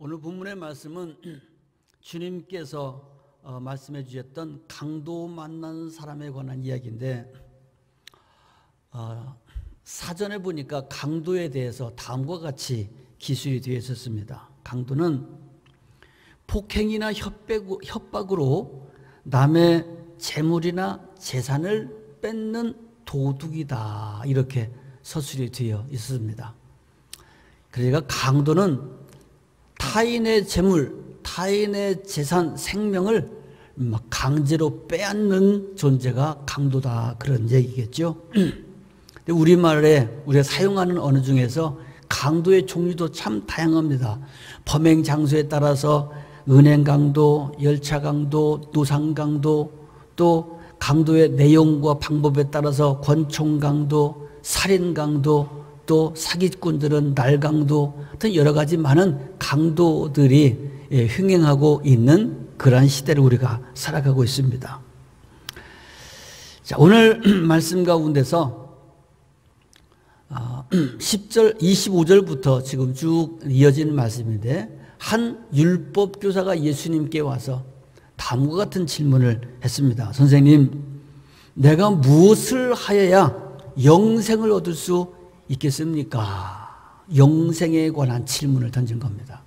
오늘 본문의 말씀은 주님께서 말씀해 주셨던 강도 만난 사람에 관한 이야기인데, 사전에 보니까 강도에 대해서 다음과 같이 기술이 되어 있었습니다. 강도는 폭행이나 협박으로 남의 재물이나 재산을 뺏는 도둑이다, 이렇게 서술이 되어 있습니다. 그러니까 강도는 타인의 재물, 타인의 재산, 생명을 막 강제로 빼앗는 존재가 강도다, 그런 얘기겠죠. 우리말에 우리가 사용하는 언어 중에서 강도의 종류도 참 다양합니다. 범행 장소에 따라서 은행 강도, 열차 강도, 노상 강도, 또 강도의 내용과 방법에 따라서 권총 강도, 살인 강도, 또 사기꾼들은 날강도 같은 여러 가지 많은 강도들이 흥행하고 있는 그러한 시대를 우리가 살아가고 있습니다. 자, 오늘 말씀 가운데서 10절, 25절부터 지금 쭉 이어지는 말씀인데, 한 율법 교사가 예수님께 와서 다음과 같은 질문을 했습니다. 선생님, 내가 무엇을 하여야 영생을 얻을 수 있겠습니까? 영생에 관한 질문을 던진 겁니다.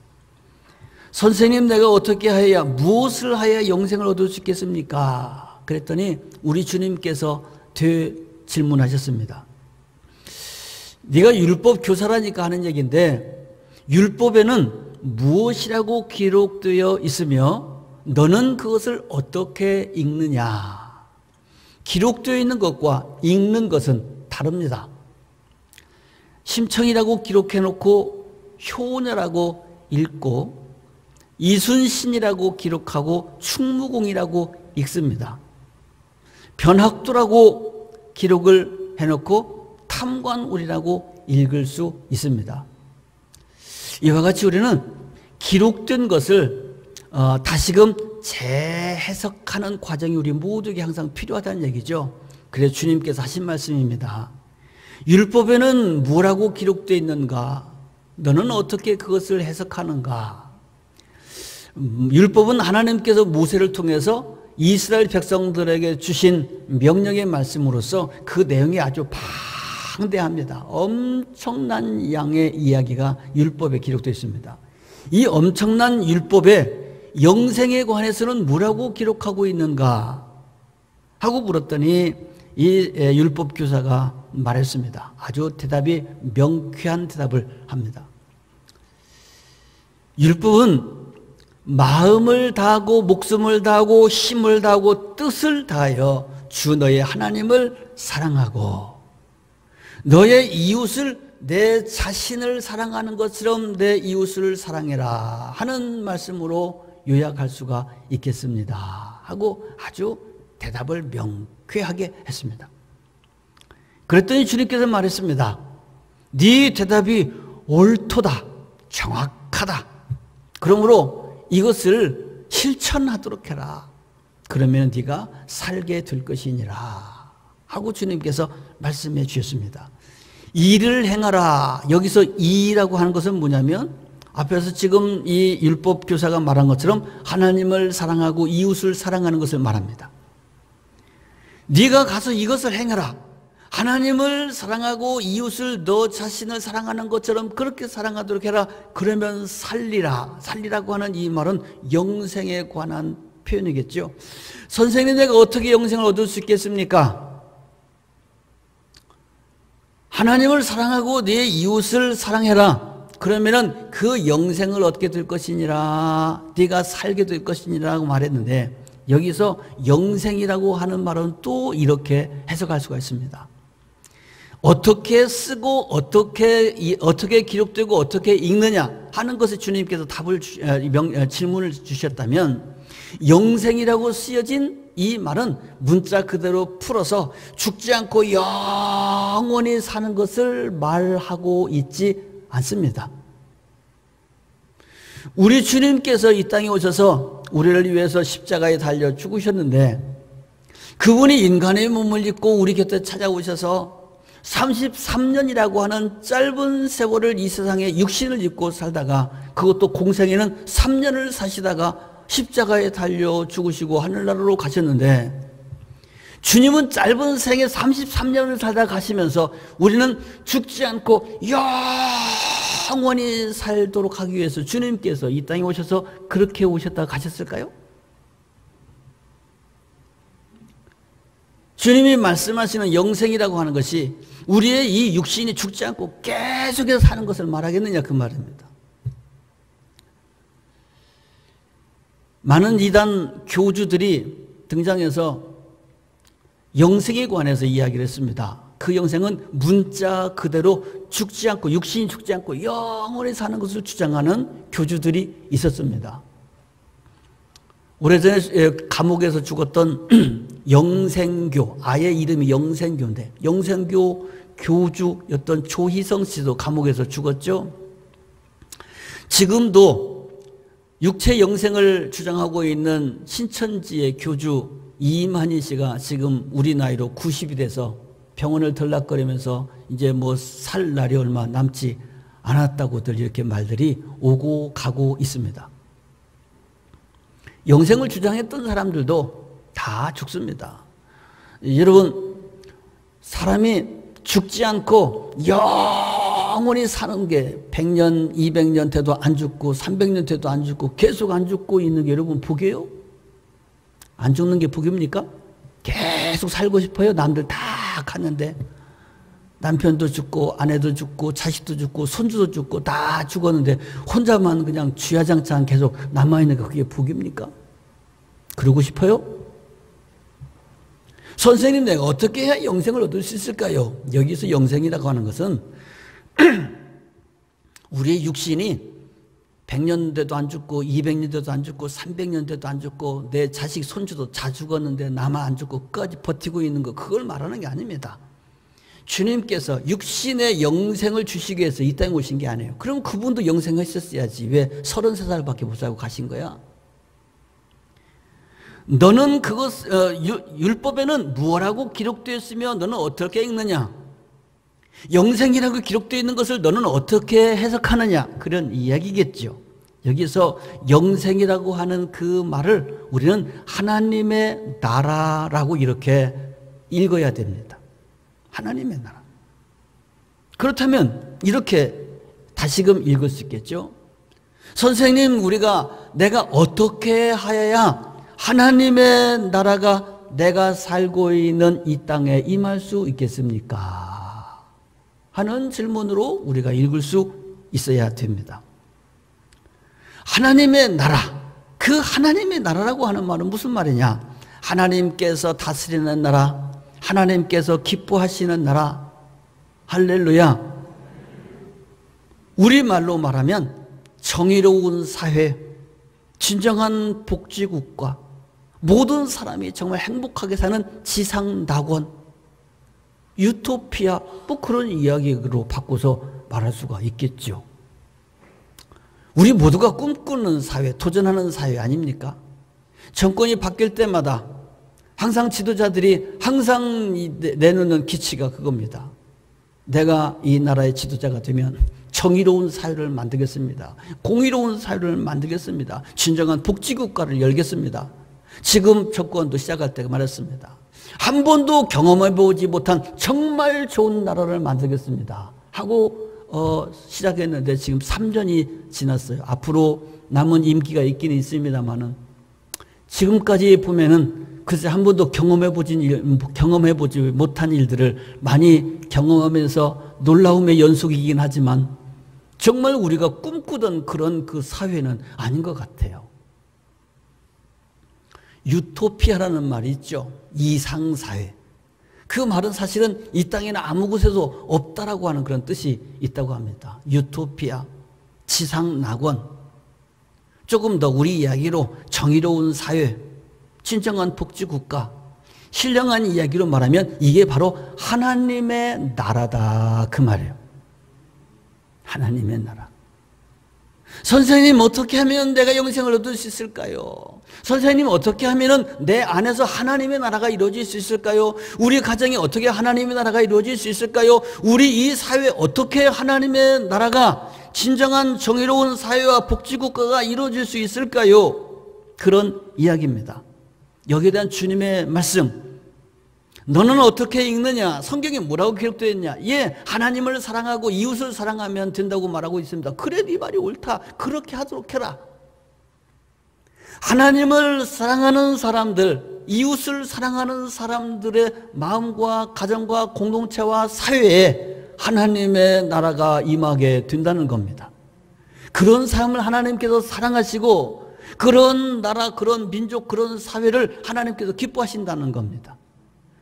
선생님, 내가 어떻게 하여야, 무엇을 하여야 영생을 얻을 수 있겠습니까? 그랬더니 우리 주님께서 질문하셨습니다. 네가 율법 교사라니까 하는 얘기인데, 율법에는 무엇이라고 기록되어 있으며 너는 그것을 어떻게 읽느냐? 기록되어 있는 것과 읽는 것은 다릅니다. 심청이라고 기록해놓고 효녀라고 읽고, 이순신이라고 기록하고 충무공이라고 읽습니다. 변학도라고 기록을 해놓고 탐관울이라고 읽을 수 있습니다. 이와 같이 우리는 기록된 것을 다시금 재해석하는 과정이 우리 모두에게 항상 필요하다는 얘기죠. 그래서 주님께서 하신 말씀입니다. 율법에는 뭐라고 기록되어 있는가? 너는 어떻게 그것을 해석하는가? 율법은 하나님께서 모세를 통해서 이스라엘 백성들에게 주신 명령의 말씀으로서 그 내용이 아주 방대합니다. 엄청난 양의 이야기가 율법에 기록되어 있습니다. 이 엄청난 율법에 영생에 관해서는 뭐라고 기록하고 있는가 하고 물었더니 이 율법 교사가 말했습니다. 아주 대답이 명쾌한 대답을 합니다. 율법은 마음을 다하고 목숨을 다하고 힘을 다하고 뜻을 다하여 주 너의 하나님을 사랑하고 너의 이웃을 내 자신을 사랑하는 것처럼 내 이웃을 사랑해라 하는 말씀으로 요약할 수가 있겠습니다 하고 아주 대답을 명쾌하게 했습니다. 그랬더니 주님께서 말했습니다. 네 대답이 옳도다, 정확하다. 그러므로 이것을 실천하도록 해라. 그러면 네가 살게 될 것이니라 하고 주님께서 말씀해 주셨습니다. 일을 행하라. 여기서 일이라고 하는 것은 뭐냐면, 앞에서 지금 이 율법 교사가 말한 것처럼 하나님을 사랑하고 이웃을 사랑하는 것을 말합니다. 네가 가서 이것을 행하라. 하나님을 사랑하고 이웃을 너 자신을 사랑하는 것처럼 그렇게 사랑하도록 해라. 그러면 살리라. 살리라고 하는 이 말은 영생에 관한 표현이겠죠. 선생님, 내가 어떻게 영생을 얻을 수 있겠습니까? 하나님을 사랑하고 네 이웃을 사랑해라. 그러면은 그 영생을 얻게 될 것이니라. 네가 살게 될 것이니라고 말했는데, 여기서 영생이라고 하는 말은 또 이렇게 해석할 수가 있습니다. 어떻게 쓰고 어떻게 기록되고 어떻게 읽느냐 하는 것에 주님께서 질문을 주셨다면, 영생이라고 쓰여진 이 말은 문자 그대로 풀어서 죽지 않고 영원히 사는 것을 말하고 있지 않습니다. 우리 주님께서 이 땅에 오셔서 우리를 위해서 십자가에 달려 죽으셨는데, 그분이 인간의 몸을 입고 우리 곁에 찾아오셔서 33년이라고 하는 짧은 세월을 이 세상에 육신을 입고 살다가 그것도 공생에는 3년을 사시다가 십자가에 달려 죽으시고 하늘나라로 가셨는데, 주님은 짧은 생에 33년을 살다 가시면서 우리는 죽지 않고 영원히 살도록 하기 위해서 주님께서 이 땅에 오셔서 그렇게 오셨다가 가셨을까요? 주님이 말씀하시는 영생이라고 하는 것이 우리의 이 육신이 죽지 않고 계속해서 사는 것을 말하겠느냐, 그 말입니다. 많은 이단 교주들이 등장해서 영생에 관해서 이야기를 했습니다. 그 영생은 문자 그대로 죽지 않고, 육신이 죽지 않고 영원히 사는 것을 주장하는 교주들이 있었습니다. 오래전에 감옥에서 죽었던 영생교, 아예 이름이 영생교인데 영생교 교주였던 조희성 씨도 감옥에서 죽었죠. 지금도 육체 영생을 주장하고 있는 신천지의 교주 이만희 씨가 지금 우리 나이로 90이 돼서 병원을 들락거리면서 이제 뭐 살 날이 얼마 남지 않았다고들 이렇게 말들이 오고 가고 있습니다. 영생을 주장했던 사람들도 다 죽습니다. 여러분, 사람이 죽지 않고 영원히 사는 게 100년, 200년 돼도 안 죽고 300년 돼도 안 죽고 계속 안 죽고 있는 게 여러분 복이에요? 안 죽는 게 복입니까? 계속 살고 싶어요? 남들 다 갔는데 남편도 죽고 아내도 죽고 자식도 죽고 손주도 죽고 다 죽었는데 혼자만 그냥 쥐야장창 계속 남아있는 게 그게 복입니까? 그러고 싶어요? 선생님, 내가 어떻게 해야 영생을 얻을 수 있을까요? 여기서 영생이라고 하는 것은 우리의 육신이 100년 돼도 안 죽고 200년 돼도 안 죽고 300년 돼도 안 죽고 내 자식 손주도 다 죽었는데 나만 안 죽고 끝까지 버티고 있는 거, 그걸 말하는 게 아닙니다. 주님께서 육신의 영생을 주시기 위해서 이 땅에 오신 게 아니에요. 그럼 그분도 영생하셨어야지. 왜 33살밖에 못 살고 가신 거야? 너는 그것, 율법에는 무엇라고 기록되어 있으며 너는 어떻게 읽느냐? 영생이라고 기록되어 있는 것을 너는 어떻게 해석하느냐? 그런 이야기겠죠. 여기서 영생이라고 하는 그 말을 우리는 하나님의 나라라고 이렇게 읽어야 됩니다. 하나님의 나라. 그렇다면 이렇게 다시금 읽을 수 있겠죠. 선생님, 내가 어떻게 하여야 하나님의 나라가 내가 살고 있는 이 땅에 임할 수 있겠습니까? 하는 질문으로 우리가 읽을 수 있어야 됩니다. 하나님의 나라, 그 하나님의 나라라고 하는 말은 무슨 말이냐? 하나님께서 다스리는 나라, 하나님께서 기뻐하시는 나라. 할렐루야. 우리말로 말하면 정의로운 사회, 진정한 복지국가, 모든 사람이 정말 행복하게 사는 지상낙원, 유토피아, 뭐 그런 이야기로 바꿔서 말할 수가 있겠죠. 우리 모두가 꿈꾸는 사회, 도전하는 사회 아닙니까? 정권이 바뀔 때마다 항상 지도자들이 항상 내놓는 기치가 그겁니다. 내가 이 나라의 지도자가 되면 정의로운 사회를 만들겠습니다. 공의로운 사회를 만들겠습니다. 진정한 복지국가를 열겠습니다. 지금 정권도 시작할 때 말했습니다. 한 번도 경험해보지 못한 정말 좋은 나라를 만들겠습니다 하고 시작했는데 지금 3년이 지났어요. 앞으로 남은 임기가 있긴 있습니다만은 지금까지 보면은 글쎄 한 번도 경험해보지 못한 일들을 많이 경험하면서 놀라움의 연속이긴 하지만 정말 우리가 꿈꾸던 그런 그 사회는 아닌 것 같아요. 유토피아라는 말이 있죠. 이상사회. 그 말은 사실은 이 땅에는 아무 곳에도 없다라고 하는 그런 뜻이 있다고 합니다. 유토피아, 지상낙원. 조금 더 우리 이야기로 정의로운 사회, 진정한 복지국가, 신령한 이야기로 말하면 이게 바로 하나님의 나라다 그 말이에요. 하나님의 나라. 선생님, 어떻게 하면 내가 영생을 얻을 수 있을까요? 선생님, 어떻게 하면 내 안에서 하나님의 나라가 이루어질 수 있을까요? 우리 가정에 어떻게 하나님의 나라가 이루어질 수 있을까요? 우리 이 사회에 어떻게 하나님의 나라가 진정한 정의로운 사회와 복지국가가 이루어질 수 있을까요? 그런 이야기입니다. 여기에 대한 주님의 말씀, 너는 어떻게 읽느냐? 성경에 뭐라고 기록되어 있냐? 예, 하나님을 사랑하고 이웃을 사랑하면 된다고 말하고 있습니다. 그래, 네 말이 옳다. 그렇게 하도록 해라. 하나님을 사랑하는 사람들, 이웃을 사랑하는 사람들의 마음과 가정과 공동체와 사회에 하나님의 나라가 임하게 된다는 겁니다. 그런 삶을 하나님께서 사랑하시고 그런 나라, 그런 민족, 그런 사회를 하나님께서 기뻐하신다는 겁니다.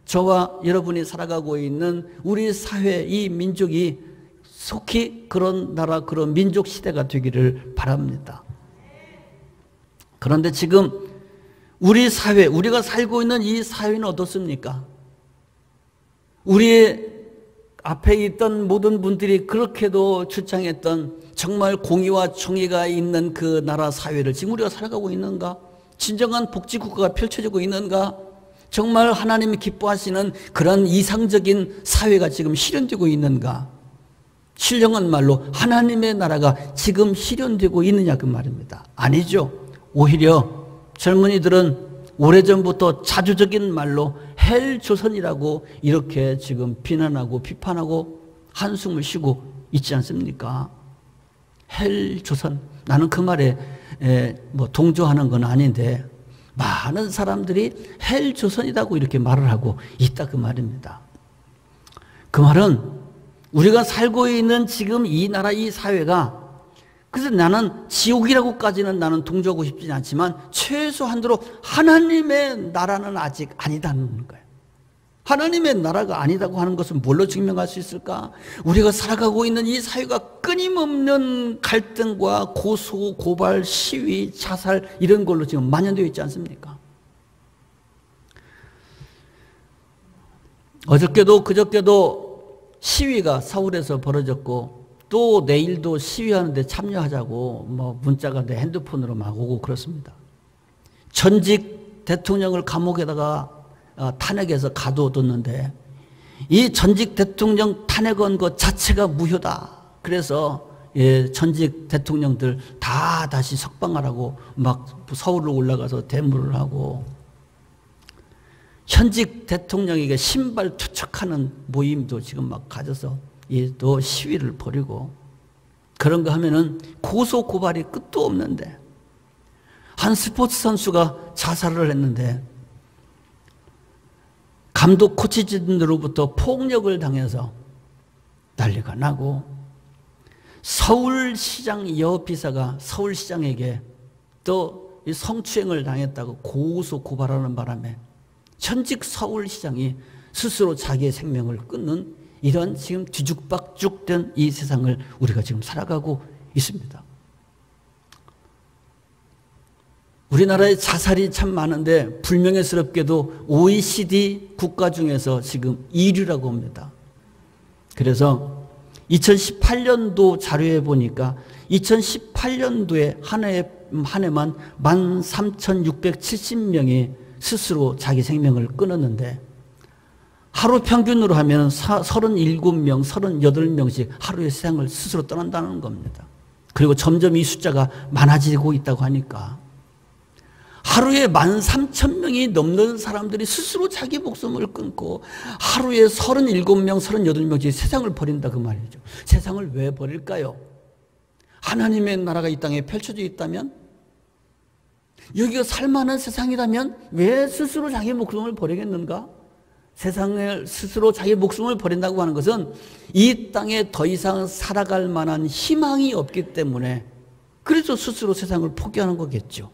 저와 여러분이 살아가고 있는 우리 사회, 이 민족이 속히 그런 나라, 그런 민족 시대가 되기를 바랍니다. 그런데 지금 우리 사회, 우리가 살고 있는 이 사회는 어떻습니까? 우리의 앞에 있던 모든 분들이 그렇게도 주장했던 정말 공의와 정의가 있는 그 나라 사회를 지금 우리가 살아가고 있는가? 진정한 복지국가가 펼쳐지고 있는가? 정말 하나님이 기뻐하시는 그런 이상적인 사회가 지금 실현되고 있는가? 신령한 말로 하나님의 나라가 지금 실현되고 있느냐 그 말입니다. 아니죠. 오히려 젊은이들은 오래전부터 자주적인 말로 헬조선이라고 이렇게 지금 비난하고 비판하고 한숨을 쉬고 있지 않습니까? 헬조선. 나는 그 말에 동조하는 건 아닌데 많은 사람들이 헬조선이라고 이렇게 말을 하고 있다 그 말입니다. 그 말은 우리가 살고 있는 지금 이 나라, 이 사회가, 그래서 나는 지옥이라고까지는 나는 동조하고 싶지는 않지만 최소한도로 하나님의 나라는 아직 아니다는 거예요. 하나님의 나라가 아니다고 하는 것은 뭘로 증명할 수 있을까? 우리가 살아가고 있는 이 사회가 끊임없는 갈등과 고소, 고발, 시위, 자살 이런 걸로 지금 만연되어 있지 않습니까? 어저께도 그저께도 시위가 서울에서 벌어졌고 또 내일도 시위하는데 참여하자고 문자가 내 핸드폰으로 막 오고 그렇습니다. 전직 대통령을 감옥에다가 탄핵해서 가둬뒀는데 이 전직 대통령 탄핵한 것 자체가 무효다. 그래서 전직 대통령들 다 다시 석방하라고 막 서울로 올라가서 데모를 하고 현직 대통령에게 신발 투척하는 모임도 지금 막 가져서 또 시위를 벌이고 그런 거 하면은 고소 고발이 끝도 없는데 한 스포츠 선수가 자살을 했는데 감독 코치진으로부터 폭력을 당해서 난리가 나고 서울시장 여비서가 서울시장에게 또 성추행을 당했다고 고소 고발하는 바람에 현직 서울시장이 스스로 자기의 생명을 끊는 이런 지금 뒤죽박죽된 이 세상을 우리가 지금 살아가고 있습니다. 우리나라에 자살이 참 많은데 불명예스럽게도 OECD 국가 중에서 지금 1위라고 합니다. 그래서 2018년도 자료에 보니까 2018년도에 한 해만 13,670명이 스스로 자기 생명을 끊었는데 하루 평균으로 하면 37명, 38명씩 하루에 세상을 스스로 떠난다는 겁니다. 그리고 점점 이 숫자가 많아지고 있다고 하니까 하루에 13,000명이 넘는 사람들이 스스로 자기 목숨을 끊고 하루에 37명, 38명씩 세상을 버린다 그 말이죠. 세상을 왜 버릴까요? 하나님의 나라가 이 땅에 펼쳐져 있다면, 여기가 살만한 세상이라면 왜 스스로 자기 목숨을 버리겠는가? 세상을 스스로 자기 목숨을 버린다고 하는 것은 이 땅에 더 이상 살아갈 만한 희망이 없기 때문에 그래서 스스로 세상을 포기하는 거겠죠.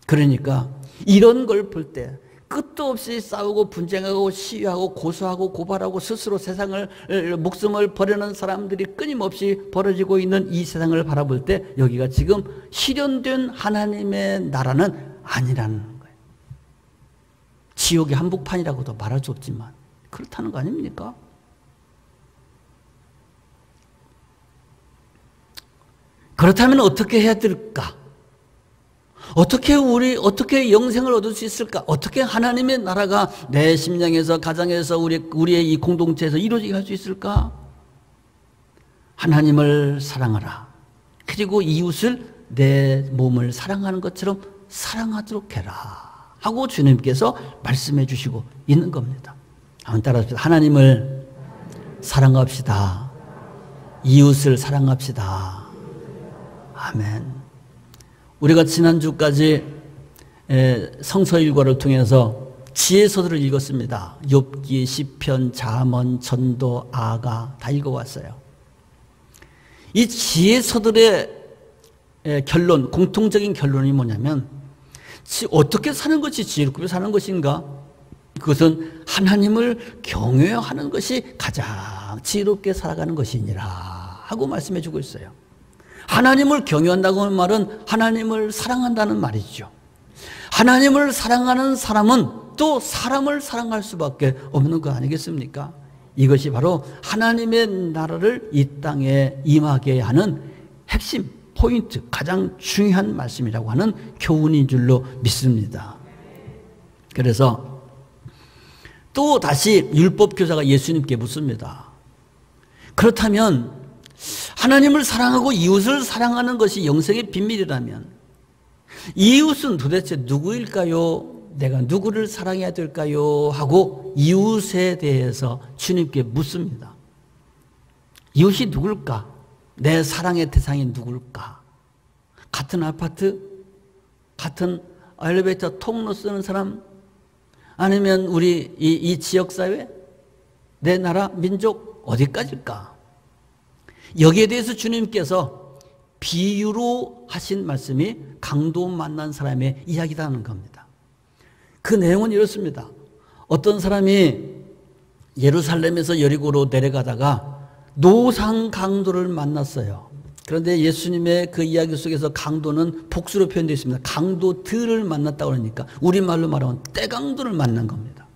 그러니까 이런 걸 볼 때 끝도 없이 싸우고 분쟁하고 시위하고 고소하고 고발하고 스스로 세상을 목숨을 버리는 사람들이 끊임없이 벌어지고 있는 이 세상을 바라볼 때 여기가 지금 실현된 하나님의 나라는 아니라는 거예요. 지옥의 한복판이라고도 말할 수 없지만 그렇다는 거 아닙니까? 그렇다면 어떻게 해야 될까? 어떻게 영생을 얻을 수 있을까? 어떻게 하나님의 나라가 내 심령에서, 가정에서, 우리의 이 공동체에서 이루어지게 할 수 있을까? 하나님을 사랑하라. 그리고 이웃을 내 몸을 사랑하는 것처럼 사랑하도록 해라 하고 주님께서 말씀해 주시고 있는 겁니다. 한번 따라합시다. 하나님을 사랑합시다. 이웃을 사랑합시다. 아멘. 우리가 지난주까지 성서 일과를 통해서 지혜서들을 읽었습니다. 욥기, 시편, 잠언, 전도, 아가 다 읽어왔어요. 이 지혜서들의 결론, 공통적인 결론이 뭐냐면 어떻게 사는 것이 지혜롭게 사는 것인가? 그것은 하나님을 경외하는 것이 가장 지혜롭게 살아가는 것이니라 하고 말씀해 주고 있어요. 하나님을 경외한다고 하는 말은 하나님을 사랑한다는 말이죠. 하나님을 사랑하는 사람은 또 사람을 사랑할 수밖에 없는 거 아니겠습니까? 이것이 바로 하나님의 나라를 이 땅에 임하게 하는 핵심 포인트, 가장 중요한 말씀이라고 하는 교훈인 줄로 믿습니다. 그래서 또 다시 율법교사가 예수님께 묻습니다. 그렇다면 하나님을 사랑하고 이웃을 사랑하는 것이 영생의 비밀이라면 이웃은 도대체 누구일까요? 내가 누구를 사랑해야 될까요? 하고 이웃에 대해서 주님께 묻습니다. 이웃이 누굴까? 내 사랑의 대상이 누굴까? 같은 아파트? 같은 엘리베이터 통로 쓰는 사람? 아니면 우리 이 지역사회? 내 나라? 민족? 어디까지일까? 여기에 대해서 주님께서 비유로 하신 말씀이 강도 만난 사람의 이야기라는 겁니다. 그 내용은 이렇습니다. 어떤 사람이 예루살렘에서 여리고로 내려가다가 노상 강도를 만났어요. 그런데 예수님의 그 이야기 속에서 강도는 복수로 표현되어 있습니다. 강도들을 만났다고 그러니까 우리말로 말하면 떼강도를 만난 겁니다.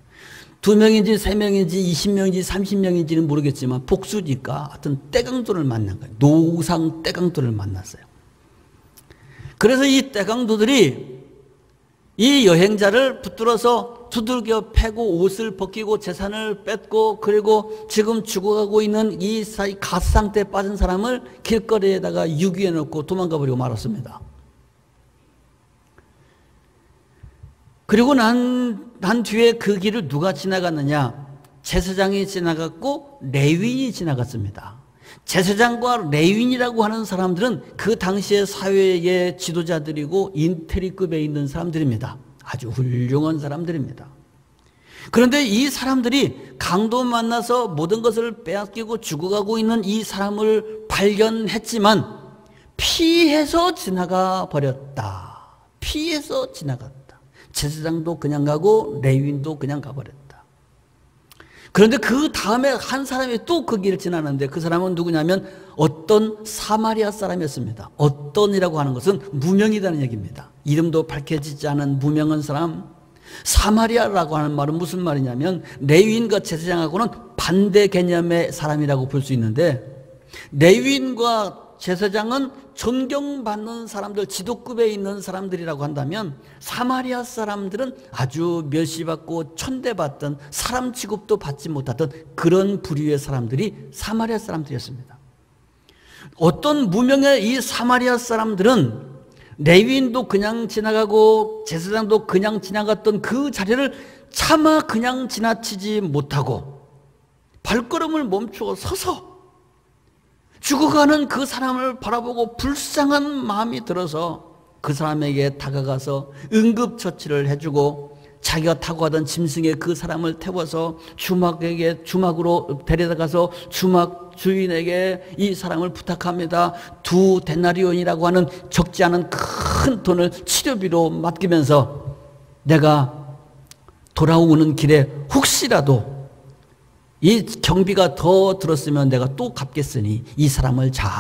2명인지 3명인지 20명인지 30명인지는 모르겠지만 복수니까 하여튼 떼강도를 만난 거예요. 노상 떼강도를 만났어요. 그래서 이 떼강도들이 이 여행자를 붙들어서 두들겨 패고 옷을 벗기고 재산을 뺏고 그리고 지금 죽어가고 있는 이 갓상태에 빠진 사람을 길거리에다가 유기해 놓고 도망가 버리고 말았습니다. 그리고 난 뒤에 그 길을 누가 지나갔느냐? 제사장이 지나갔고 레위인이 지나갔습니다. 제사장과 레위인이라고 하는 사람들은 그 당시의 사회의 지도자들이고 인테리급에 있는 사람들입니다. 아주 훌륭한 사람들입니다. 그런데 이 사람들이 강도 만나서 모든 것을 빼앗기고 죽어가고 있는 이 사람을 발견했지만 피해서 지나가 버렸다. 피해서 지나갔다. 제사장도 그냥 가고 레위인도 그냥 가버렸다. 그런데 그 다음에 한 사람이 또 그 길을 지나는데 그 사람은 누구냐면 어떤 사마리아 사람이었습니다. 어떤이라고 하는 것은 무명이라는 얘기입니다. 이름도 밝혀지지 않은 무명한 사람. 사마리아라고 하는 말은 무슨 말이냐면 레위인과 제사장하고는 반대 개념의 사람이라고 볼 수 있는데 레위인과 제사장은 존경받는 사람들, 지도급에 있는 사람들이라고 한다면 사마리아 사람들은 아주 멸시받고 천대받던 사람 취급도 받지 못하던 그런 부류의 사람들이 사마리아 사람들이었습니다. 어떤 무명의 이 사마리아 사람들은 레위인도 그냥 지나가고 제사장도 그냥 지나갔던 그 자리를 차마 그냥 지나치지 못하고 발걸음을 멈추어 서서 죽어가는 그 사람을 바라보고 불쌍한 마음이 들어서 그 사람에게 다가가서 응급처치를 해주고 자기가 타고 가던 짐승에 그 사람을 태워서 주막으로 데려다가서 주막 주인에게 이 사람을 부탁합니다. 2데나리온이라고 하는 적지 않은 큰 돈을 치료비로 맡기면서 내가 돌아오는 길에 혹시라도 이 경비가 더 들었으면 내가 또 갚겠으니 이 사람을 잘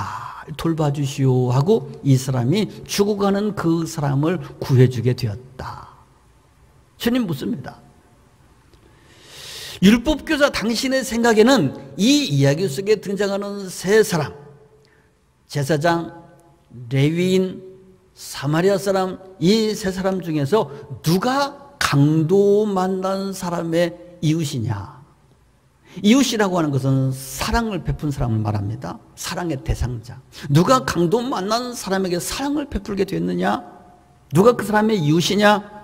돌봐주시오 하고 이 사람이 죽어가는 그 사람을 구해주게 되었다. 주님 묻습니다. 율법교사 당신의 생각에는 이 이야기 속에 등장하는 세 사람, 제사장, 레위인, 사마리아 사람, 이 세 사람 중에서 누가 강도 만난 사람의 이웃이냐? 이웃이라고 하는 것은 사랑을 베푼 사람을 말합니다. 사랑의 대상자. 누가 강도 만난 사람에게 사랑을 베풀게 됐느냐? 누가 그 사람의 이웃이냐?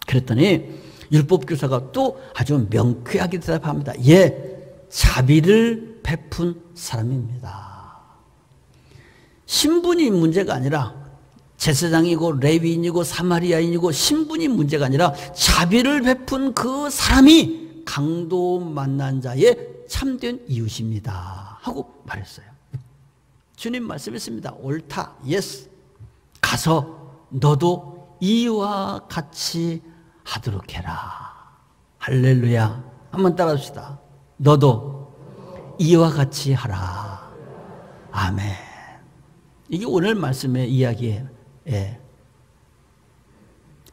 그랬더니 율법교사가 또 아주 명쾌하게 대답합니다. 예, 자비를 베푼 사람입니다. 신분이 문제가 아니라 제사장이고 레위인이고 사마리아인이고 신분이 문제가 아니라 자비를 베푼 그 사람이 강도 만난 자의 참된 이웃입니다 하고 말했어요. 주님 말씀했습니다. 옳다. 예스. 가서 너도 이와 같이 하도록 해라. 할렐루야. 한번 따라합시다. 너도 이와 같이 하라. 아멘. 이게 오늘 말씀의 이야기의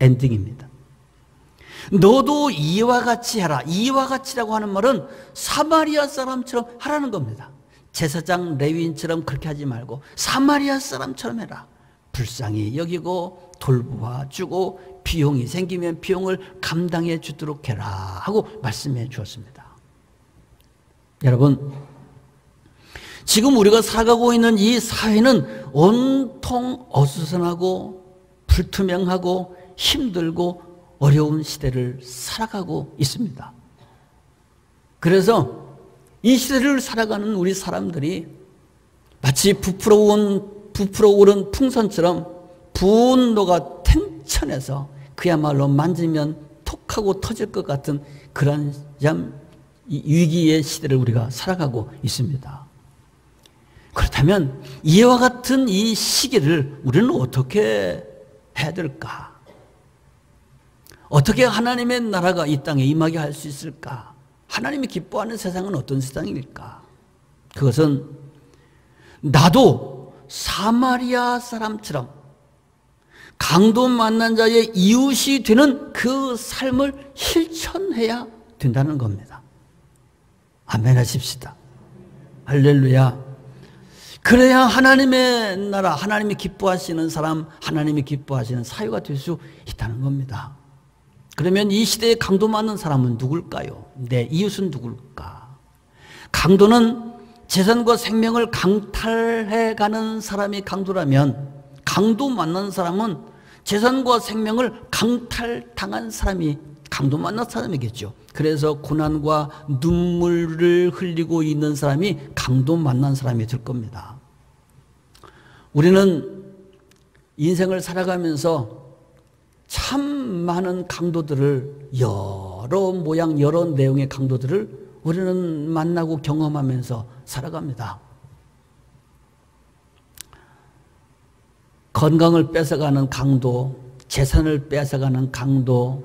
엔딩입니다. 너도 이와 같이 하라. 이와 같이라고 하는 말은 사마리아 사람처럼 하라는 겁니다. 제사장 레위인처럼 그렇게 하지 말고 사마리아 사람처럼 해라. 불쌍히 여기고 돌보아 주고 비용이 생기면 비용을 감당해 주도록 해라 하고 말씀해 주었습니다. 여러분, 지금 우리가 살아가고 있는 이 사회는 온통 어수선하고 불투명하고 힘들고 어려운 시대를 살아가고 있습니다. 그래서 이 시대를 살아가는 우리 사람들이 마치 부풀어 오른 풍선처럼 분노가 텐천해서 그야말로 만지면 톡하고 터질 것 같은 그런 위기의 시대를 우리가 살아가고 있습니다. 그렇다면 이와 같은 이 시기를 우리는 어떻게 해야 될까? 어떻게 하나님의 나라가 이 땅에 임하게 할 수 있을까? 하나님이 기뻐하는 세상은 어떤 세상일까? 그것은 나도 사마리아 사람처럼 강도 만난 자의 이웃이 되는 그 삶을 실천해야 된다는 겁니다. 아멘 하십시다. 할렐루야. 그래야 하나님의 나라, 하나님이 기뻐하시는 사람, 하나님이 기뻐하시는 사회가 될 수 있다는 겁니다. 그러면 이 시대에 강도 맞는 사람은 누굴까요? 내 이웃은 누굴까? 강도는 재산과 생명을 강탈해가는 사람이 강도라면 강도 맞는 사람은 재산과 생명을 강탈당한 사람이 강도 만난 사람이겠죠. 그래서 고난과 눈물을 흘리고 있는 사람이 강도 만난 사람이 될 겁니다. 우리는 인생을 살아가면서 참 많은 강도들을 여러 모양 여러 내용의 강도들을 우리는 만나고 경험하면서 살아갑니다. 건강을 뺏어가는 강도, 재산을 뺏어가는 강도,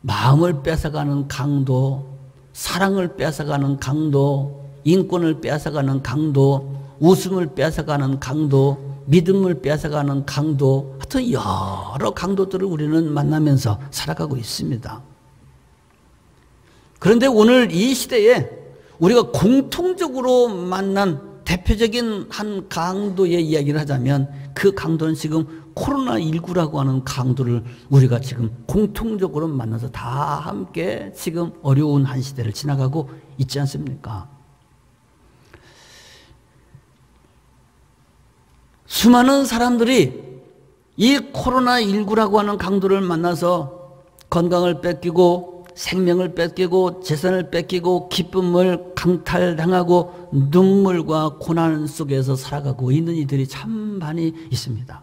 마음을 뺏어가는 강도, 사랑을 뺏어가는 강도, 인권을 뺏어가는 강도, 웃음을 뺏어가는 강도, 믿음을 뺏어가는 강도, 하여튼 여러 강도들을 우리는 만나면서 살아가고 있습니다. 그런데 오늘 이 시대에 우리가 공통적으로 만난 대표적인 한 강도의 이야기를 하자면 그 강도는 지금 코로나19라고 하는 강도를 우리가 지금 공통적으로 만나서 다 함께 지금 어려운 한 시대를 지나가고 있지 않습니까? 수많은 사람들이 이 코로나19라고 하는 강도를 만나서 건강을 뺏기고 생명을 뺏기고 재산을 뺏기고 기쁨을 강탈당하고 눈물과 고난 속에서 살아가고 있는 이들이 참 많이 있습니다.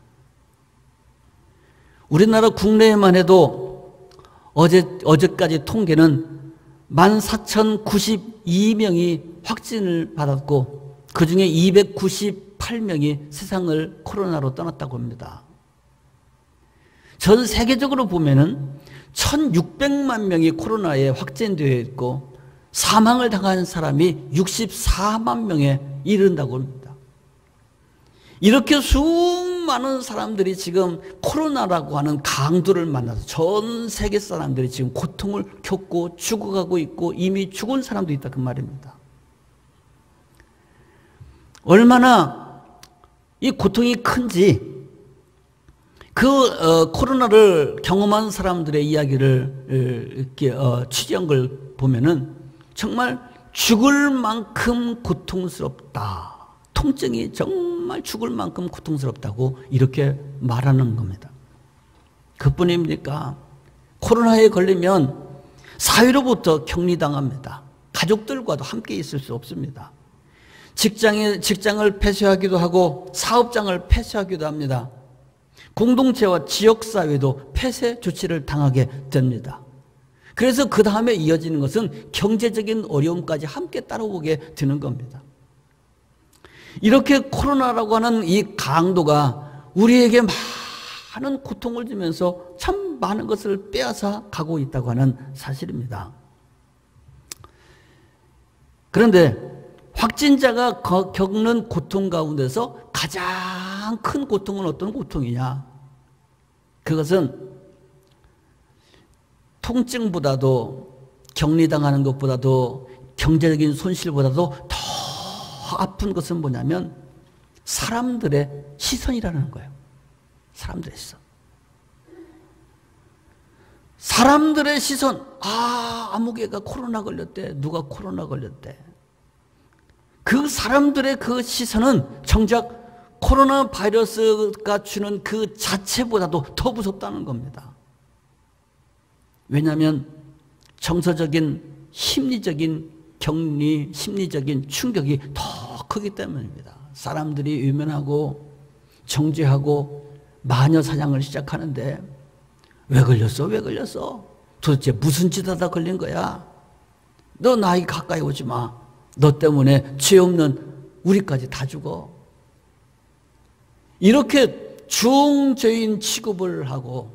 우리나라 국내에만 해도 어제까지 통계는 14,092명이 확진을 받았고 그 중에 298명이 세상을 코로나로 떠났다고 합니다. 전 세계적으로 보면은 1,600만 명이 코로나에 확진되어 있고 사망을 당한 사람이 64만 명에 이른다고 합니다. 이렇게 수많은 사람들이 지금 코로나라고 하는 강도를 만나서 전 세계 사람들이 지금 고통을 겪고 죽어가고 있고 이미 죽은 사람도 있다 그 말입니다. 얼마나 이 고통이 큰지 그 코로나를 경험한 사람들의 이야기를 이렇게 취재한 걸 보면은 정말 죽을 만큼 고통스럽다. 통증이 정말 죽을 만큼 고통스럽다고 이렇게 말하는 겁니다. 그뿐입니까? 코로나에 걸리면 사회로부터 격리당합니다. 가족들과도 함께 있을 수 없습니다. 직장을 폐쇄하기도 하고 사업장을 폐쇄하기도 합니다. 공동체와 지역사회도 폐쇄 조치를 당하게 됩니다. 그래서 그 다음에 이어지는 것은 경제적인 어려움까지 함께 따라오게 되는 겁니다. 이렇게 코로나라고 하는 이 강도가 우리에게 많은 고통을 주면서 참 많은 것을 빼앗아 가고 있다고 하는 사실입니다. 그런데 확진자가 겪는 고통 가운데서 가장 큰 고통은 어떤 고통이냐? 그것은 통증보다도 격리당하는 것보다도 경제적인 손실보다도 더 아픈 것은 뭐냐면 사람들의 시선이라는 거예요. 사람들의 시선. 사람들의 시선. 아무개가 코로나 걸렸대. 누가 코로나 걸렸대. 그 사람들의 그 시선은 정작 코로나 바이러스가 주는 그 자체보다도 더 무섭다는 겁니다. 왜냐하면 정서적인 심리적인 격리, 심리적인 충격이 더 크기 때문입니다. 사람들이 외면하고 정죄하고 마녀 사냥을 시작하는데 왜 걸렸어? 왜 걸렸어? 도대체 무슨 짓 하다 걸린 거야? 너 나에게 가까이 오지 마. 너 때문에 죄 없는 우리까지 다 죽어. 이렇게 중죄인 취급을 하고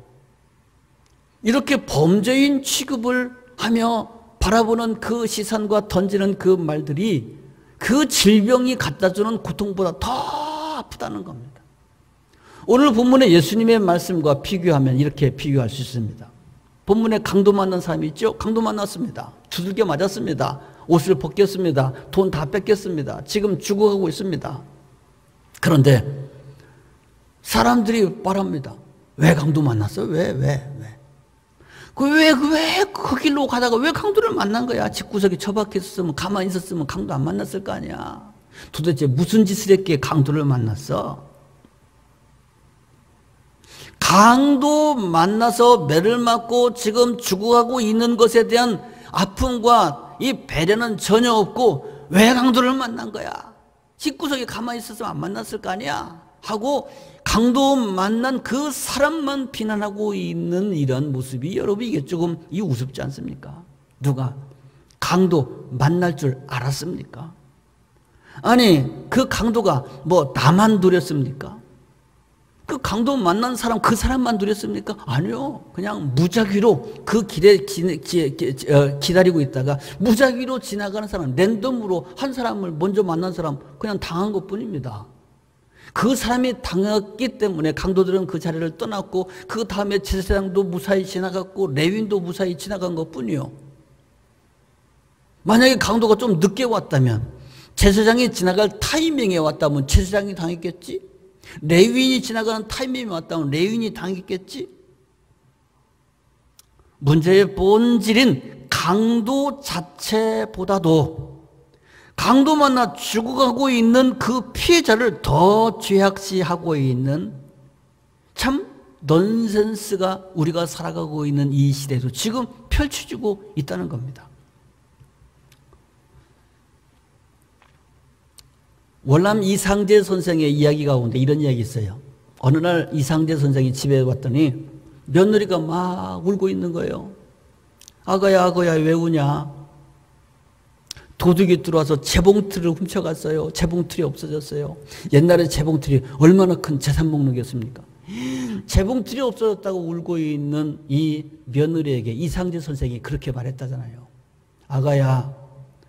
이렇게 범죄인 취급을 하며 바라보는 그 시선과 던지는 그 말들이 그 질병이 갖다주는 고통보다 더 아프다는 겁니다. 오늘 본문의 예수님의 말씀과 비교하면 이렇게 비교할 수 있습니다. 본문에 강도 만난 사람이 있죠? 강도 만났습니다. 두들겨 맞았습니다. 옷을 벗겼습니다. 돈 다 뺏겼습니다. 지금 죽어가고 있습니다. 그런데 사람들이 말합니다. 왜 강도 만났어? 왜? 그 길로 가다가 왜 강도를 만난 거야? 집구석에 처박혀 있었으면, 가만히 있었으면 강도 안 만났을 거 아니야. 도대체 무슨 짓을 했기에 강도를 만났어? 강도 만나서 매를 맞고 지금 죽어가고 있는 것에 대한 아픔과 이 배려는 전혀 없고 왜 강도를 만난 거야? 집구석에 가만히 있었으면 안 만났을 거 아니야? 하고 강도 만난 그 사람만 비난하고 있는 이런 모습이 여러분 이게 조금 우습지 않습니까? 누가 강도 만날 줄 알았습니까? 아니 그 강도가 뭐 나만 노렸습니까? 그 강도 만난 사람 그 사람만 노렸습니까? 아니요. 그냥 무작위로 그 길에 기다리고 있다가 무작위로 지나가는 사람 랜덤으로 한 사람을 먼저 만난 사람 그냥 당한 것뿐입니다. 그 사람이 당했기 때문에 강도들은 그 자리를 떠났고 그 다음에 제사장도 무사히 지나갔고 레위인도 무사히 지나간 것뿐이요. 만약에 강도가 좀 늦게 왔다면 제사장이 지나갈 타이밍에 왔다면 제사장이 당했겠지? 레위인이 지나가는 타이밍이 왔다면 레위인이 당했겠지? 문제의 본질인 강도 자체보다도 강도 만나 죽어가고 있는 그 피해자를 더 죄악시하고 있는 참 넌센스가 우리가 살아가고 있는 이 시대에도 지금 펼쳐지고 있다는 겁니다. 월남 이상재 선생의 이야기 가운데 이런 이야기 있어요. 어느 날 이상재 선생이 집에 왔더니 며느리가 막 울고 있는 거예요. 아가야 왜 우냐? 도둑이 들어와서 재봉틀을 훔쳐갔어요. 재봉틀이 없어졌어요. 옛날에 재봉틀이 얼마나 큰 재산 목록이었습니까? 재봉틀이 없어졌다고 울고 있는 이 며느리에게 이상재 선생이 그렇게 말했다잖아요. 아가야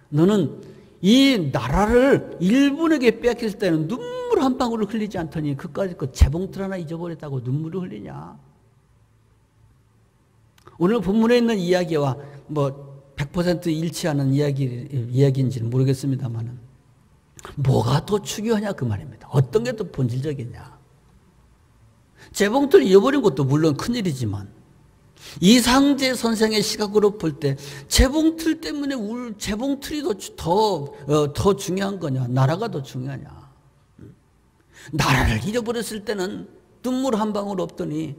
너는 이 나라를 일본에게 빼앗겼을 때는 눈물 한 방울을 흘리지 않더니 그까짓 그 재봉틀 하나 잊어버렸다고 눈물을 흘리냐? 오늘 본문에 있는 이야기와 100% 일치하는 이야기인지는 모르겠습니다만 뭐가 더 중요하냐 그 말입니다. 어떤 게 더 본질적이냐? 재봉틀 잊어버린 것도 물론 큰일이지만 이상재 선생의 시각으로 볼 때 재봉틀 때문에 재봉틀이 더 중요한 거냐, 나라가 더 중요하냐. 나라를 잃어버렸을 때는 눈물 한 방울 없더니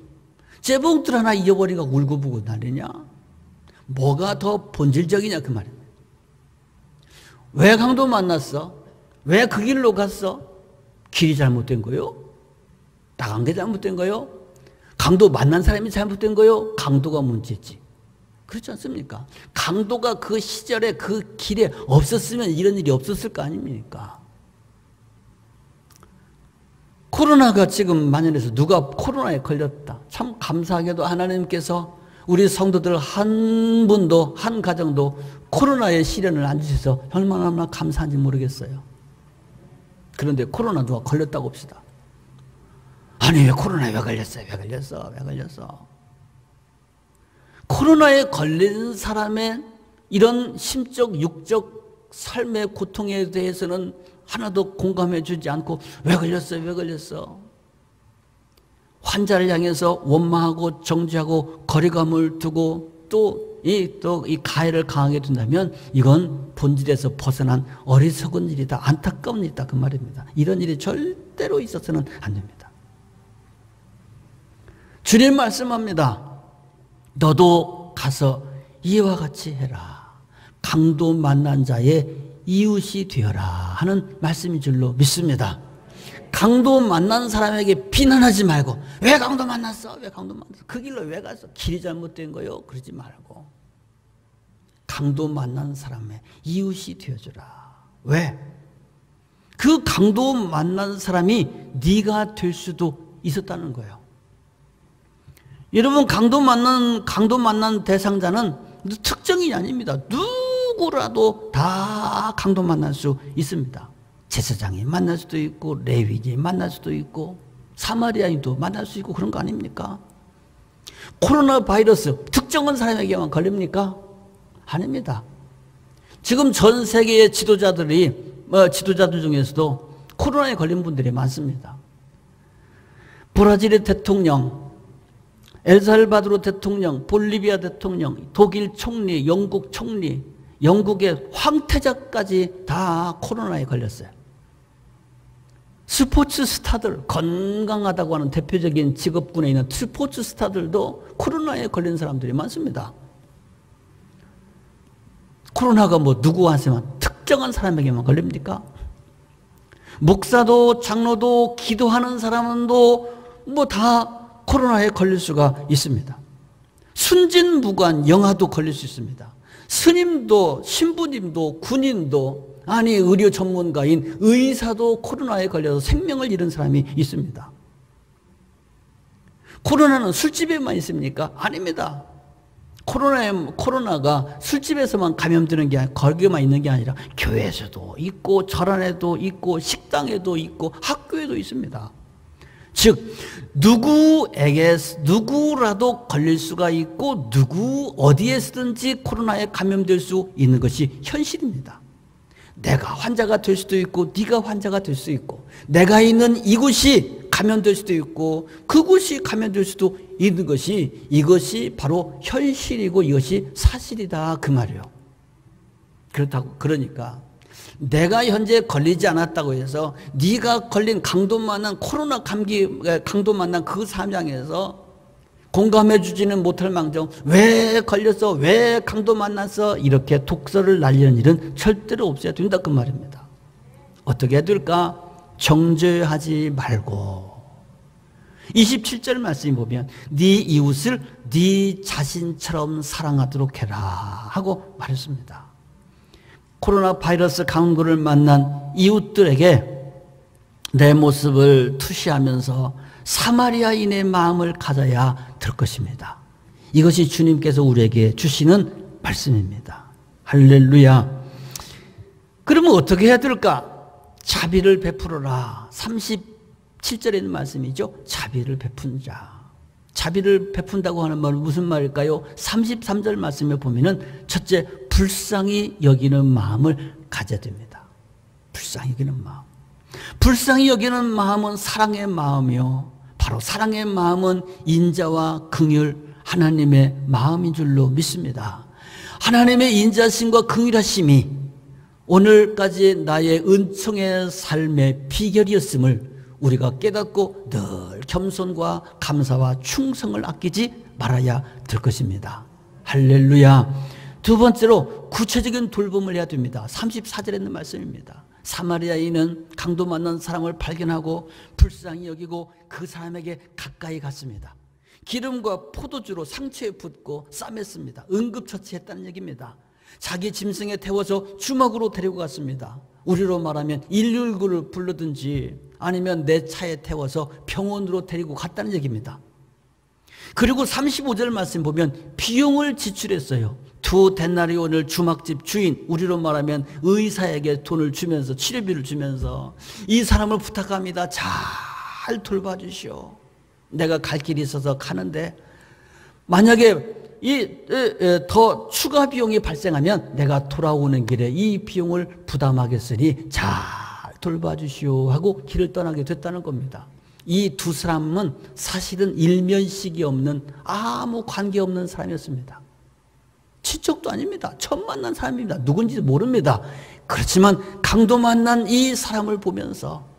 재봉틀 하나 잃어버리고 울고불고 난리냐. 뭐가 더 본질적이냐 그 말입니다. 왜 강도 만났어? 왜 그 길로 갔어? 길이 잘못된 거요? 나간 게 잘못된 거요? 강도 만난 사람이 잘못된 거요? 강도가 문제지. 그렇지 않습니까? 강도가 그 시절에 그 길에 없었으면 이런 일이 없었을 거 아닙니까? 코로나가 지금 만연해서 누가 코로나에 걸렸다. 참 감사하게도 하나님께서 우리 성도들 한 분도 한 가정도 코로나의 시련을 안 주셔서 얼마나 감사한지 모르겠어요. 그런데 코로나 누가 걸렸다고 봅시다. 아니 왜 코로나에 왜 걸렸어요? 왜 걸렸어? 코로나에 걸린 사람의 이런 심적 육적 삶의 고통에 대해서는 하나도 공감해 주지 않고 왜 걸렸어? 환자를 향해서 원망하고 정죄하고 거리감을 두고 또 이 가해를 강하게 둔다면 이건 본질에서 벗어난 어리석은 일이다. 안타까운 일이다. 그 말입니다. 이런 일이 절대로 있어서는 안 됩니다. 주님 말씀합니다. 너도 가서 이와 같이 해라. 강도 만난 자의 이웃이 되어라 하는 말씀인 줄로 믿습니다. 강도 만난 사람에게 비난하지 말고 왜 강도 만났어? 그 길로 왜 갔어? 길이 잘못된 거요? 그러지 말고 강도 만난 사람의 이웃이 되어주라. 왜? 그 강도 만난 사람이 네가 될 수도 있었다는 거예요. 여러분 강도 만난 대상자는 특정인이 아닙니다. 누구라도 다 강도 만날 수 있습니다. 제사장이 만날 수도 있고 레위인이 만날 수도 있고 사마리아인도 만날 수 있고 그런 거 아닙니까? 코로나 바이러스 특정한 사람에게만 걸립니까? 아닙니다. 지금 전 세계의 지도자들 중에서도 코로나에 걸린 분들이 많습니다. 브라질의 대통령, 엘살바도르 대통령, 볼리비아 대통령, 독일 총리, 영국 총리, 영국의 황태자까지 다 코로나에 걸렸어요. 스포츠 스타들, 건강하다고 하는 대표적인 직업군에 있는 스포츠 스타들도 코로나에 걸린 사람들이 많습니다. 코로나가 누구한테만 특정한 사람에게만 걸립니까? 목사도 장로도 기도하는 사람도 다 코로나에 걸릴 수가 있습니다. 순진무관 영아도 걸릴 수 있습니다. 스님도 신부님도 군인도 의료 전문가인 의사도 코로나에 걸려서 생명을 잃은 사람이 있습니다. 코로나는 술집에만 있습니까? 아닙니다. 코로나가 술집에서만 감염되는 게 아니라 거기에만 있는 게 아니라 교회에서도 있고 절안에도 있고 식당에도 있고 학교에도 있습니다. 즉 누구라도 걸릴 수가 있고 어디에서든지 코로나에 감염될 수 있는 것이 현실입니다. 내가 환자가 될 수도 있고 네가 환자가 될 수 있고 내가 있는 이곳이 감염될 수도 있고 그곳이 감염될 수도 있는 것이 이것이 바로 현실이고 이것이 사실이다 그 말이에요. 그러니까 내가 현재 걸리지 않았다고 해서 네가 걸린 강도 만난 코로나 강도 만난 그 사명에서 공감해 주지는 못할 망정 왜 걸렸어? 왜 강도 만났어? 이렇게 독설을 날리는 일은 절대로 없어야 된다 그 말입니다. 어떻게 해야 될까? 정죄하지 말고 27절 말씀에 보면 네 이웃을 네 자신처럼 사랑하도록 해라 하고 말했습니다. 코로나 바이러스 강도를 만난 이웃들에게 내 모습을 투시하면서 사마리아인의 마음을 가져야 될 것입니다. 이것이 주님께서 우리에게 주시는 말씀입니다. 할렐루야. 그러면 어떻게 해야 될까? 자비를 베풀어라. 37절에 있는 말씀이죠. 자비를 베푼 자. 자비를 베푼다고 하는 말은 무슨 말일까요? 33절 말씀에 보면은 첫째, 불쌍히 여기는 마음을 가져야 됩니다. 불쌍히 여기는 마음. 불쌍히 여기는 마음은 사랑의 마음이요. 바로 사랑의 마음은 인자와 긍휼, 하나님의 마음인 줄로 믿습니다. 하나님의 인자심과 긍휼하심이 오늘까지 나의 은총의 삶의 비결이었음을 우리가 깨닫고 늘 겸손과 감사와 충성을 아끼지 말아야 될 것입니다. 할렐루야. 두 번째로 구체적인 돌봄을 해야 됩니다. 34절에 있는 말씀입니다. 사마리아인은 강도 만난 사람을 발견하고 불쌍히 여기고 그 사람에게 가까이 갔습니다. 기름과 포도주로 상처에 붓고 싸맸습니다. 응급처치했다는 얘기입니다. 자기 짐승에 태워서 주먹으로 데리고 갔습니다. 우리로 말하면 119를 불르든지 아니면 내 차에 태워서 병원으로 데리고 갔다는 얘기입니다. 그리고 35절 말씀 보면 비용을 지출했어요. 2데나리온을 주막집 주인, 우리로 말하면 의사에게 돈을 주면서, 치료비를 주면서 이 사람을 부탁합니다. 잘 돌봐주시오. 내가 갈 길이 있어서 가는데 만약에 더 추가 비용이 발생하면 내가 돌아오는 길에 이 비용을 부담하겠으니 잘 돌봐주시오 하고 길을 떠나게 됐다는 겁니다. 이 두 사람은 사실은 일면식이 없는, 아무 관계없는 사람이었습니다. 친척도 아닙니다. 처음 만난 사람입니다. 누군지 모릅니다. 그렇지만 강도 만난 이 사람을 보면서,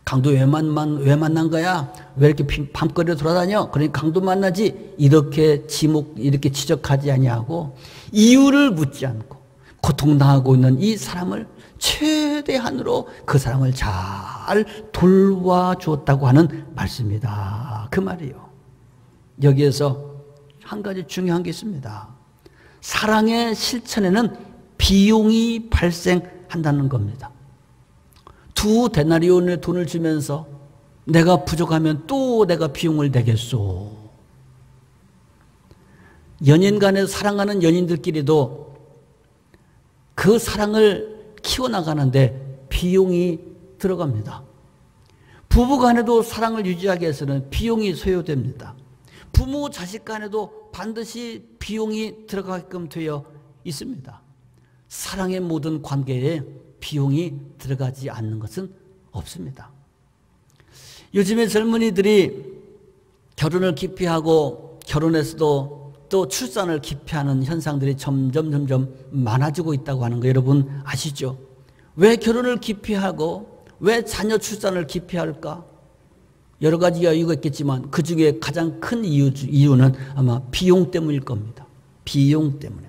강도 왜 만난 거야? 왜 이렇게 밤거리에 돌아다녀? 그러니까 강도 만나지. 이렇게 지적하지 아니하고 이유를 묻지 않고 고통당하고 있는 이 사람을 최대한으로 그 사람을 잘 돌봐주었다고 하는 말씀입니다. 그 말이요. 여기에서 한 가지 중요한 게 있습니다. 사랑의 실천에는 비용이 발생한다는 겁니다. 2데나리온의 돈을 주면서 내가 부족하면 또 내가 비용을 내겠소. 연인 간에 사랑하는 연인들끼리도 그 사랑을 키워나가는데 비용이 들어갑니다. 부부 간에도 사랑을 유지하기 위해서는 비용이 소요됩니다. 부모 자식 간에도 반드시 비용이 들어가게끔 되어 있습니다. 사랑의 모든 관계에 비용이 들어가지 않는 것은 없습니다. 요즘에 젊은이들이 결혼을 기피하고 결혼해서도 또 출산을 기피하는 현상들이 점점 많아지고 있다고 하는 거 여러분 아시죠? 왜 결혼을 기피하고 왜 자녀 출산을 기피할까? 여러 가지 이유가 있겠지만 그 중에 가장 큰 이유는 아마 비용 때문일 겁니다. 비용 때문에.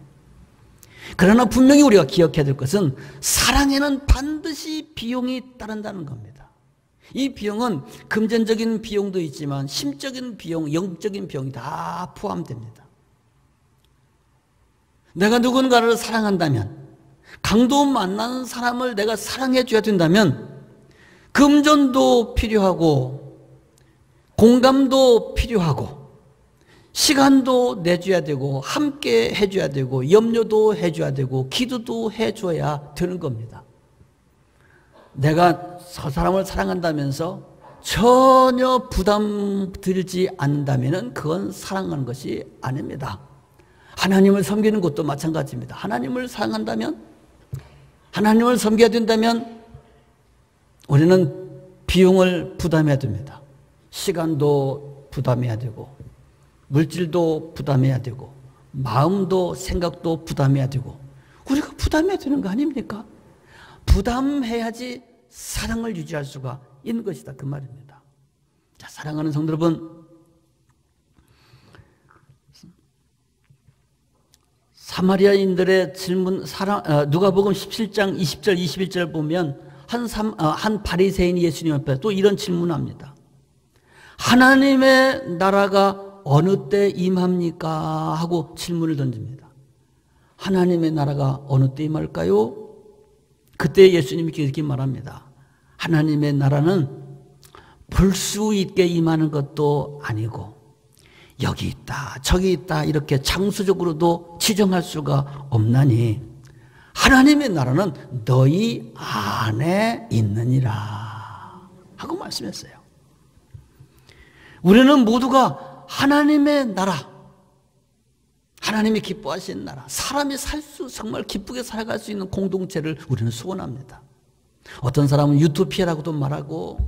그러나 분명히 우리가 기억해야 될 것은 사랑에는 반드시 비용이 따른다는 겁니다. 이 비용은 금전적인 비용도 있지만 심적인 비용, 영적인 비용이 다 포함됩니다. 내가 누군가를 사랑한다면, 강도 만나는 사람을 내가 사랑해 줘야 된다면 금전도 필요하고 공감도 필요하고 시간도 내줘야 되고 함께 해줘야 되고 염려도 해줘야 되고 기도도 해줘야 되는 겁니다. 내가 저 사람을 사랑한다면서 전혀 부담 들지 않는다면 그건 사랑하는 것이 아닙니다. 하나님을 섬기는 것도 마찬가지입니다. 하나님을 사랑한다면, 하나님을 섬겨야 된다면 우리는 비용을 부담해야 됩니다. 시간도 부담해야 되고 물질도 부담해야 되고 마음도 생각도 부담해야 되고 우리가 부담해야 되는 거 아닙니까? 부담해야지 사랑을 유지할 수가 있는 것이다 그 말입니다. 자, 사랑하는 성도 여러분, 사마리아인들의 질문, 누가복음 17장 20절 21절 보면 한 바리새인이 예수님 앞에 또 이런 질문합니다. 하나님의 나라가 어느 때 임합니까? 하고 질문을 던집니다. 하나님의 나라가 어느 때 임할까요? 그때 예수님이 이렇게 말합니다. 하나님의 나라는 볼 수 있게 임하는 것도 아니고 여기 있다 저기 있다 이렇게 장수적으로도 지정할 수가 없나니 하나님의 나라는 너희 안에 있느니라 하고 말씀했어요. 우리는 모두가 하나님의 나라, 하나님이 기뻐하시는 나라, 사람이 정말 기쁘게 살아갈 수 있는 공동체를 우리는 소원합니다. 어떤 사람은 유토피아라고도 말하고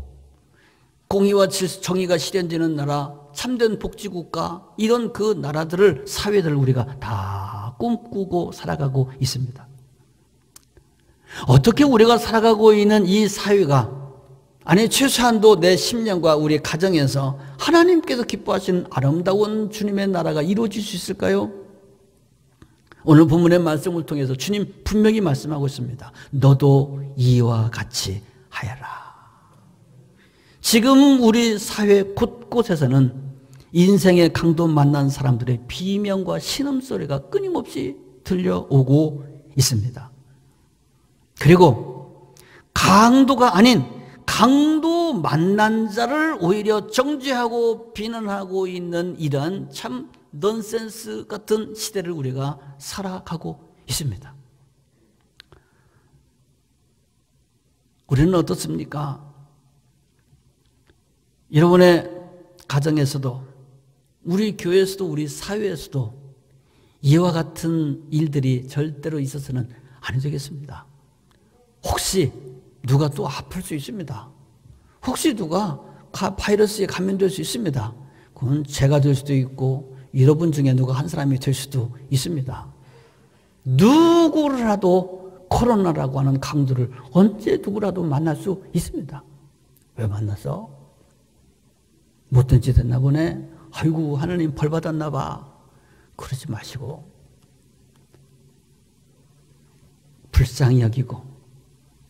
공의와 정의가 실현되는 나라, 참된 복지국가, 이런 그 나라들을, 사회들을 우리가 다 꿈꾸고 살아가고 있습니다. 어떻게 우리가 살아가고 있는 이 사회가, 아니 최소한도 내 심령과 우리 가정에서 하나님께서 기뻐하시는 아름다운 주님의 나라가 이루어질 수 있을까요? 오늘 본문의 말씀을 통해서 주님 분명히 말씀하고 있습니다. 너도 이와 같이 하여라. 지금 우리 사회 곳곳에서는 인생의 강도 만난 사람들의 비명과 신음소리가 끊임없이 들려오고 있습니다. 그리고 강도가 아닌 강도 만난 자를 오히려 정죄하고 비난하고 있는 이러한 참 넌센스 같은 시대를 우리가 살아가고 있습니다. 우리는 어떻습니까? 여러분의 가정에서도, 우리 교회에서도, 우리 사회에서도 이와 같은 일들이 절대로 있어서는 안 되겠습니다. 혹시 누가 또 아플 수 있습니다. 혹시 누가 바이러스에 감염될 수 있습니다. 그건 제가 될 수도 있고 여러분 중에 누가 한 사람이 될 수도 있습니다. 누구라도 코로나라고 하는 강도를 언제 누구라도 만날 수 있습니다. 왜 만났어? 못된 짓 했나 보네. 아이고 하나님 벌 받았나 봐. 그러지 마시고 불쌍히 여기고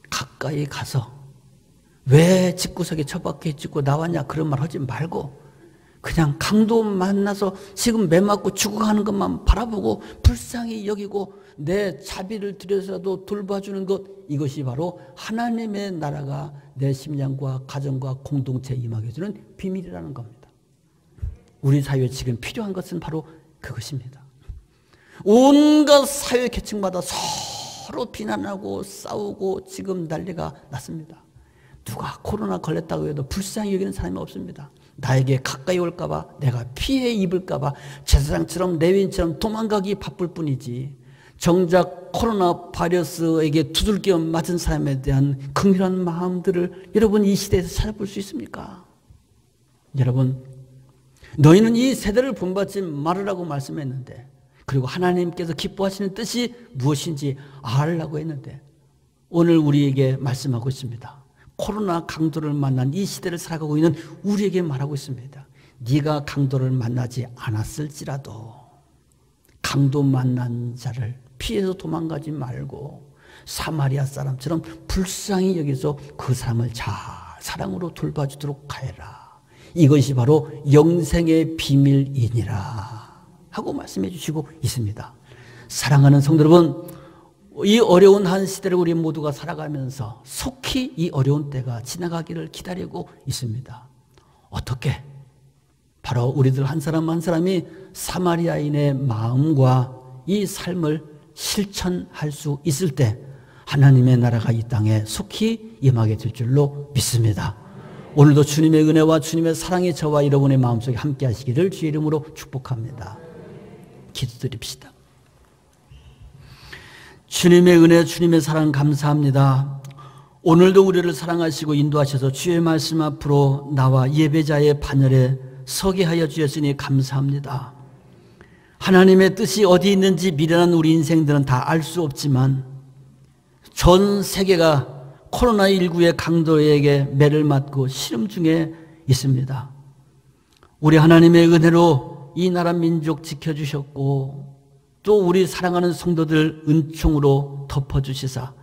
가까이 가서 왜 집구석에 처박혀 있고 나왔냐 그런 말 하지 말고 그냥 강도 만나서 지금 매 맞고 죽어가는 것만 바라보고 불쌍히 여기고 내 자비를 들여서라도 돌봐주는 것, 이것이 바로 하나님의 나라가 내 심령과 가정과 공동체에 임하게 되는 비밀이라는 겁니다. 우리 사회에 지금 필요한 것은 바로 그것입니다. 온갖 사회 계층마다 서로 비난하고 싸우고 지금 난리가 났습니다. 누가 코로나 걸렸다고 해도 불쌍히 여기는 사람이 없습니다. 나에게 가까이 올까봐, 내가 피해 입을까봐 제사장처럼 레위인처럼 도망가기 바쁠 뿐이지, 정작 코로나 바이러스에게 두들겨 맞은 사람에 대한 긍휼한 마음들을 여러분 이 시대에서 찾아볼 수 있습니까? 여러분, 너희는 이 세대를 본받지 말으라고 말씀했는데, 그리고 하나님께서 기뻐하시는 뜻이 무엇인지 알라고 했는데, 오늘 우리에게 말씀하고 있습니다. 코로나 강도를 만난 이 시대를 살아가고 있는 우리에게 말하고 있습니다. 네가 강도를 만나지 않았을지라도 강도 만난 자를 피해서 도망가지 말고 사마리아 사람처럼 불쌍히 여기서 그 사람을 잘 사랑으로 돌봐주도록 하여라. 이것이 바로 영생의 비밀이니라 하고 말씀해 주시고 있습니다. 사랑하는 성도 여러분, 이 어려운 한 시대를 우리 모두가 살아가면서 속히 이 어려운 때가 지나가기를 기다리고 있습니다. 어떻게? 바로 우리들 한 사람 한 사람이 사마리아인의 마음과 이 삶을 실천할 수 있을 때 하나님의 나라가 이 땅에 속히 임하게 될 줄로 믿습니다. 오늘도 주님의 은혜와 주님의 사랑이 저와 여러분의 마음속에 함께 하시기를 주의 이름으로 축복합니다. 기도드립시다. 주님의 은혜, 주님의 사랑 감사합니다. 오늘도 우리를 사랑하시고 인도하셔서 주의 말씀 앞으로 나와 예배자의 반열에 서게 하여 주셨으니 감사합니다. 하나님의 뜻이 어디 있는지 미련한 우리 인생들은 다 알 수 없지만 전 세계가 코로나19의 강도에게 매를 맞고 시름 중에 있습니다. 우리 하나님의 은혜로 이 나라 민족 지켜주셨고 또 우리 사랑하는 성도들 은총으로 덮어주시사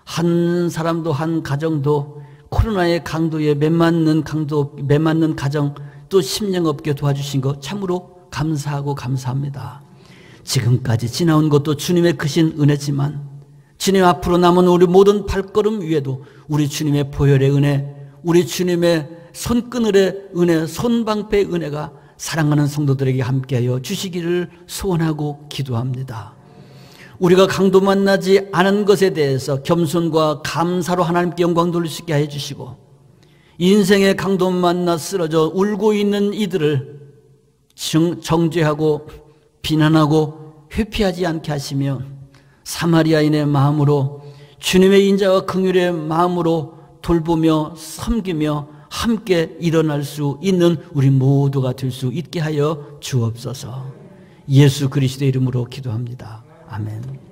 한 사람도 한 가정도 코로나의 강도에 매맞는 가정 또 심령 없게 도와주신 것 참으로 감사하고 감사합니다. 지금까지 지나온 것도 주님의 크신 은혜지만 주님 앞으로 남은 우리 모든 발걸음 위에도 우리 주님의 보혈의 은혜, 우리 주님의 손그늘의 은혜, 손방패의 은혜가 사랑하는 성도들에게 함께하여 주시기를 소원하고 기도합니다. 우리가 강도 만나지 않은 것에 대해서 겸손과 감사로 하나님께 영광 돌릴 수 있게 해주시고 인생의 강도 만나 쓰러져 울고 있는 이들을 정죄하고 비난하고 회피하지 않게 하시며 사마리아인의 마음으로 주님의 인자와 긍휼의 마음으로 돌보며 섬기며 함께 일어날 수 있는 우리 모두가 될 수 있게 하여 주옵소서. 예수 그리스도의 이름으로 기도합니다. 아멘.